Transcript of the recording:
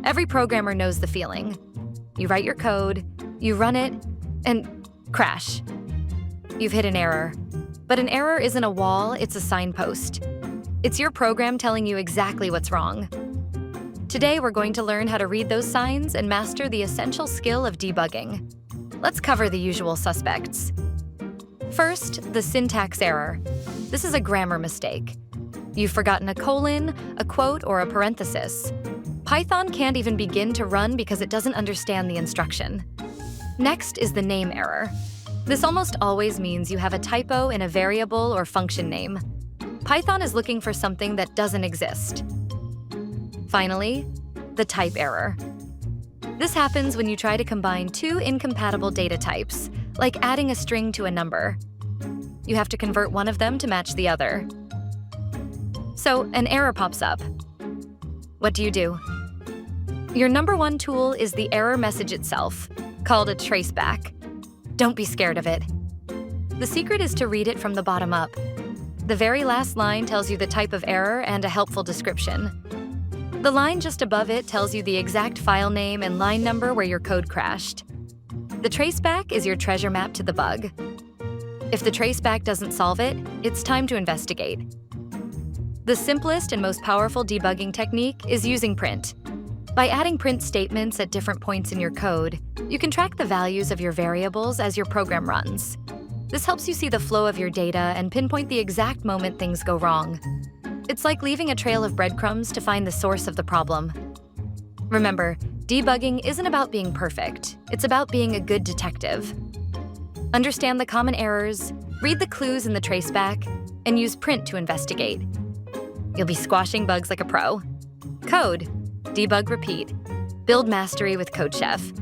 Every programmer knows the feeling. You write your code, you run it, and crash. You've hit an error. But an error isn't a wall, it's a signpost. It's your program telling you exactly what's wrong. Today, we're going to learn how to read those signs and master the essential skill of debugging. Let's cover the usual suspects. First, the syntax error. This is a grammar mistake. You've forgotten a colon, a quote, or a parenthesis. Python can't even begin to run because it doesn't understand the instruction. Next is the name error. This almost always means you have a typo in a variable or function name. Python is looking for something that doesn't exist. Finally, the type error. This happens when you try to combine two incompatible data types, like adding a string to a number. You have to convert one of them to match the other. So an error pops up. What do? Your number one tool is the error message itself, called a traceback. Don't be scared of it. The secret is to read it from the bottom up. The very last line tells you the type of error and a helpful description. The line just above it tells you the exact file name and line number where your code crashed. The traceback is your treasure map to the bug. If the traceback doesn't solve it, it's time to investigate. The simplest and most powerful debugging technique is using print. By adding print statements at different points in your code, you can track the values of your variables as your program runs. This helps you see the flow of your data and pinpoint the exact moment things go wrong. It's like leaving a trail of breadcrumbs to find the source of the problem. Remember, debugging isn't about being perfect. It's about being a good detective. Understand the common errors, read the clues in the traceback, and use print to investigate. You'll be squashing bugs like a pro. Code, debug, repeat. Build mastery with CodeChef.